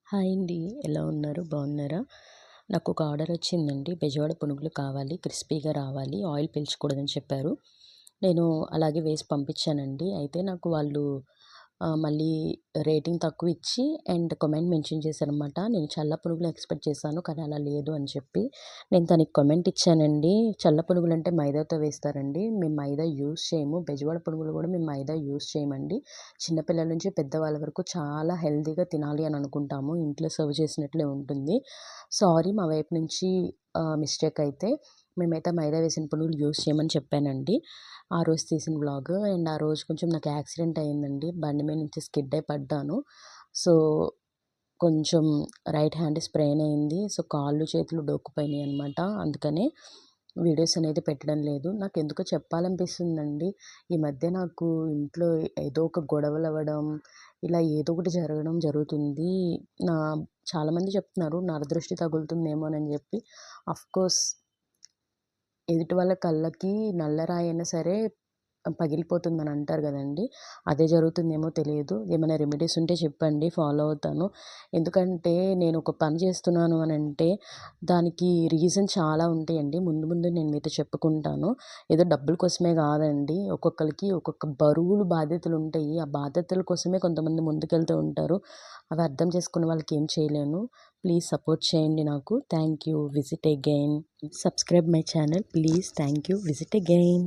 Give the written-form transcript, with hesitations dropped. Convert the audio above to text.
Hi అండి. ఎలా ఉన్నారు? బాగున్నారా? నాకొక ఆర్డర్ వచ్చిందండి. బెజవాడ పునుగులు కావాలి, క్రిస్పీగా రావాలి, ఆయిల్ పీల్చకూడదని చెప్పారు. నేను అలాగే వేసి పంపించానండి. అయితే నాకు వాళ్ళు మళ్ళీ రేటింగ్ తక్కువ ఇచ్చి అండ్ కామెంట్ మెన్షన్ చేశారనమాట. నేను చల్ల పునుగులు ఎక్స్‌పెక్ట్ చేశాను. కానీ అలా లేదు అని చెప్పి. నేను తనకి కామెంట్ ఇచ్చానండి. చల్ల పునుగులంటే మైదాతో వేస్తారండి. మేము మైదా యూజ్ చేయము. బెజవాడ పునుగులు కూడా మేము మైదా యూజ్ చేయమండి. చిన్నపిల్లల నుంచి పెద్దవాళ్ళ వరకు చాలా హెల్తీగా తినాలి అని అనుకుంటాము. ఇంట్లో సర్వ్ చేసినట్లే ఉంటుంది. సారీ మా వైపు నుంచి మిస్టేక్ అయితే. మేమైతే మైదా వేసిన పునుగులు యూజ్ చేయమని చెప్పానండి. ఆ రోజు తీసిన వ్లాగ్. అండ్ ఆ రోజు కొంచెం నాకు యాక్సిడెంట్ అయిందండి. బండి మీద నుంచి స్కిడ్ అయి పడ్డాను. సో, కొంచెం రైట్ హ్యాండ్ స్ప్రెయిన్ అయింది. సో, కాళ్ళు, చేతులు డొక్కుపోయినాయి అనమాట. అందుకనే వీడియోస్ అనేది పెట్టడం లేదు. నాకెందుకో చెప్పాలనిపిస్తుందండి. ఈ మధ్య నాకు ఇంట్లో ఏదో ఒక గొడవలవ్వడం, ఇలా ఏదో ఒకటి జరగడం జరుగుతుంది. నా చాలామంది చెప్తున్నారు నరదృష్టి తగులుతుందేమోనని చెప్పి. ఆఫ్‌కోర్స్ ఎదుటి వాళ్ళ కళ్ళకి నల్లరాయైనా సరే పగిలిపోతుందని అంటారు గదండీ! అదే జరుగుతుందేమో తెలియదు. ఏమైనా రెమెడీస్ ఉంటే చెప్పండి, ఫాలో అవుతాను. ఎందుకంటే నేను ఒక పని చేస్తున్నాను అనంటే దానికి రీజన్ చాలా ఉంటాయండి. ముందు ముందు నేను మీతో చెప్పుకుంటాను. ఏదో డబ్బుల కోసమే గాదండి. ఒక్కొక్కళ్ళకి ఒక్కొక్క బరువులు బాధ్యతలుంటాయి. ఆ బాధ్యతల కోసమే కొంతమంది ముందుకెళ్తూ ఉంటారు. అవి అర్థం చేసుకున్న వాళ్ళకి ఏం చేయలేను. ప్లీజ్ సపోర్ట్ చేయండి నాకు. Thank you. Visit again. Subscribe my channel please. Thank you. Visit again.